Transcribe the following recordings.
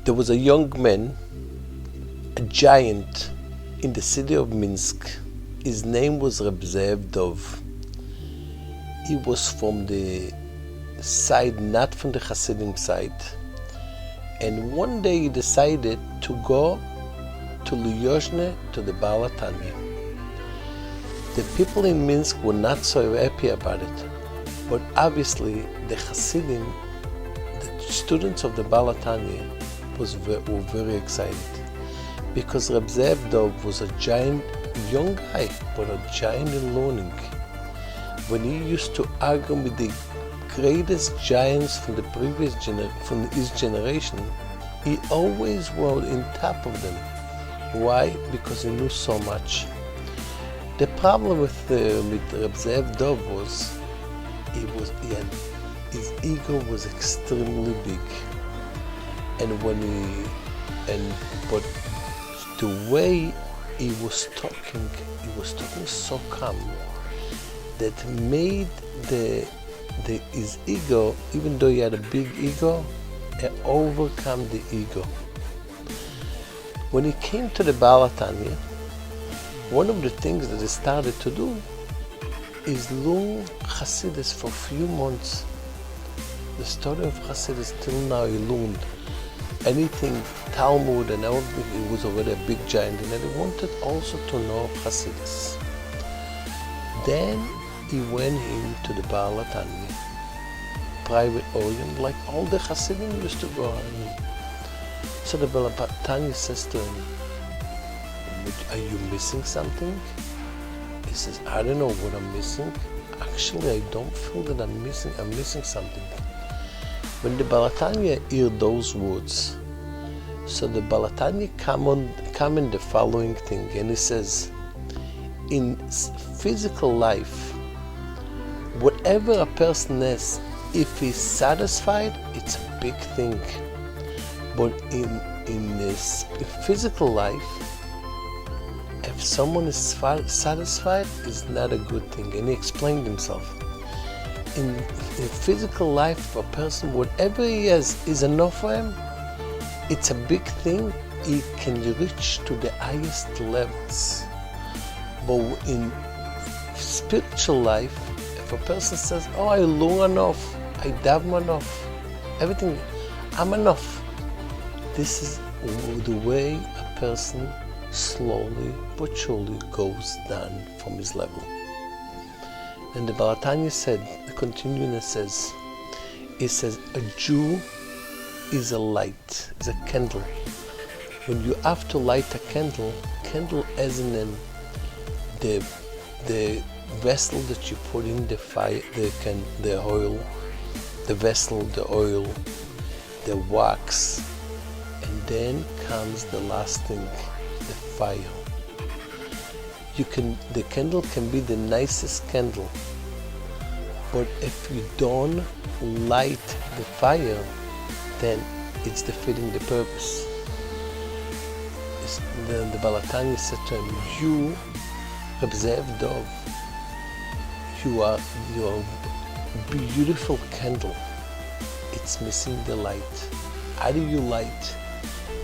There was a young man, a giant in the city of Minsk. His name was Reb Zev Dov. He was from the side, not from the Hasidim side. And one day he decided to go to Lyozhne, to the Baal HaTanya. The people in Minsk were not so happy about it, but obviously the Hasidim, the students of the Baal HaTanya, were very excited, because Reb Zev Dov was a giant, young guy, but a giant in learning. When he used to argue with the greatest giants from the from his generation, he always was in top of them. Why? Because he knew so much. The problem with Reb Zev Dov was, his ego was extremely big, but the way he was talking so calm that made his ego, even though he had a big ego, it overcome the ego. When he came to the Baal HaTanya, one of the things that he started to do is learn Hasidus for a few months. The story of Hasidus till now, he learned anything, Talmud and everything. He was already a big giant, and he wanted also to know Hasidus. Then he went into the Baal HaTanya, private Orient, like all the Hasidim used to go on. So the Baal HaTanya says to him, "Are you missing something?" He says, "I don't know what I'm missing. Actually, I don't feel that I'm missing something." When the Baal HaTanya heard those words, so the Baal HaTanya come in the following thing, and he says, in physical life, whatever a person is, if he's satisfied, it's a big thing. But in this physical life, if someone is satisfied, it's not a good thing. And he explained himself. In physical life, a person, whatever he has is enough for him. It's a big thing. He can reach to the highest levels. But in spiritual life, if a person says, "Oh, I learn enough, I daven enough, everything, I'm enough," this is the way a person slowly but surely goes down from his level. And the Baal HaTanya said, continuing, it says, a Jew is a light, is a candle. When you have to light a candle as in the vessel that you put in the fire, the oil, the vessel, the oil, the wax, and then comes the last thing, the fire. The candle can be the nicest candle, but if you don't light the fire, then it's defeating the purpose. Then the Baal HaTanya said to him, "You, Reb Zev Dov, you are a beautiful candle. It's missing the light. How do you light?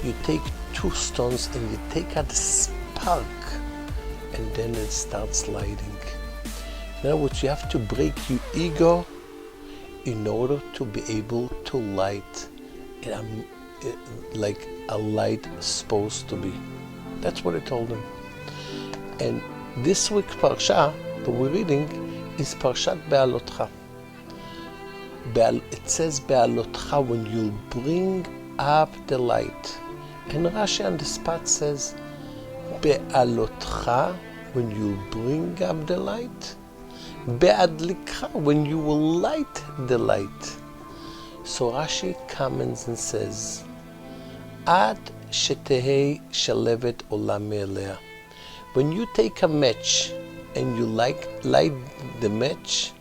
You take 2 stones and you take out the spark, and then it starts lighting." In other words, you have to break your ego in order to be able to light like a light is supposed to be. That's what I told him. And this week's parsha that we're reading is Parshat Be'alotcha. It says Be'alotcha, when you bring up the light. And Rashi on the spot says Be'alotcha, when you bring up the light. Be'adlikcha, when you will light the light. So Rashi comments and says, Ad shetehei shalevet olam elea. When you take a match and you light the match,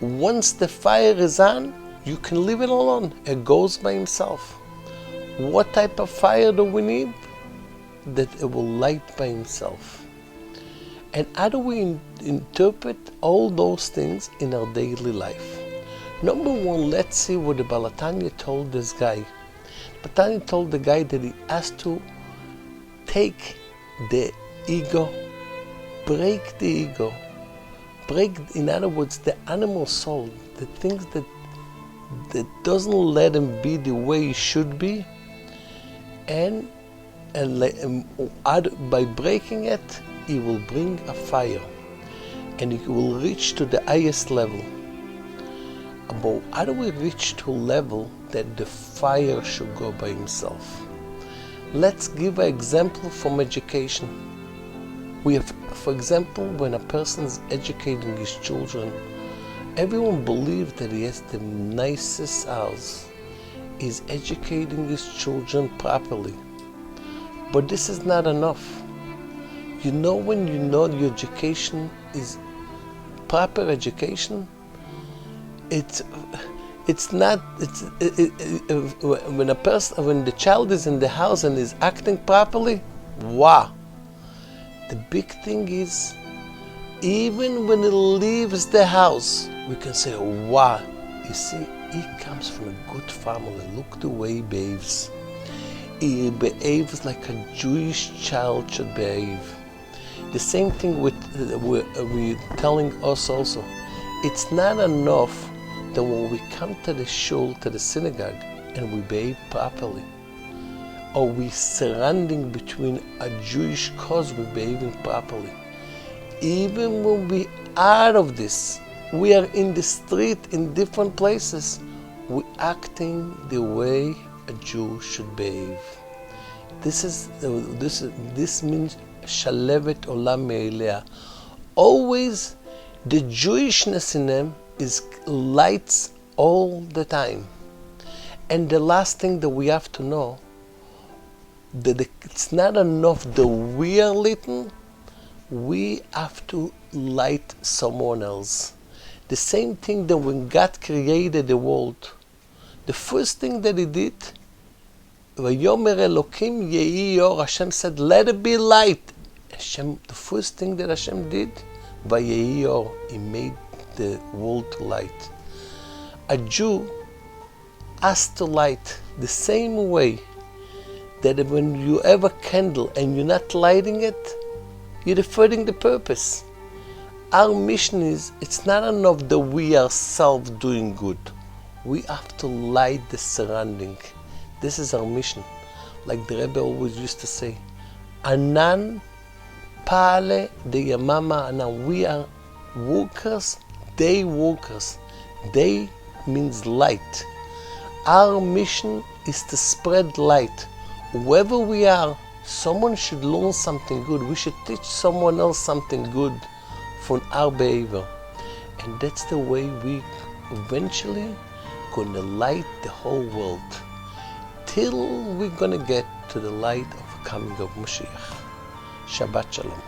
once the fire is on, you can leave it alone. It goes by himself. What type of fire do we need? That it will light by himself. And how do we interpret all those things in our daily life? Number one, let's see what the Baal HaTanya told this guy. Batani told the guy that he has to take the ego, break the ego, in other words, the animal soul, the things that doesn't let him be the way he should be, and by breaking it, he will bring a fire, and he will reach to the highest level. But how do we reach to a level that the fire should go by himself? Let's give an example from education. We have, for example, when a person is educating his children, everyone believes that he has the nicest house. He's educating his children properly. But this is not enough. You know, when you know your education is proper education, when the child is in the house and is acting properly, wow. The big thing is, even when he leaves the house, we can say, wow, you see, he comes from a good family. Look the way he behaves. He behaves like a Jewish child should behave. The same thing with we're telling us also. It's not enough that when we come to the shul, to the synagogue, and we behave properly, or we surrounding between a Jewish cause, we're behaving properly. Even when we out of this, we are in the street, in different places, we're acting the way a Jew should behave. This means shalevet olam me'elea. Always the Jewishness in them is lights all the time. And the last thing that we have to know, that it's not enough that we are lit, we have to light someone else. The same thing that when God created the world, the first thing that he did, Vayomer Elokim yehi or, Hashem said, let it be light. The first thing that Hashem did, Vayehi or, he made the world light. A Jew has to light the same way that when you have a candle and you're not lighting it, you're defeating the purpose. Our mission is, it's not enough that we ourselves doing good. We have to light the surrounding. This is our mission. Like the Rebbe always used to say, Anan Pale de Yamama Anan. We are workers, they workers. They means light. Our mission is to spread light. Wherever we are, someone should learn something good. We should teach someone else something good from our behavior. And that's the way we eventually gonna light the whole world. Till we're gonna get to the light of the coming of Mashiach. Shabbat Shalom.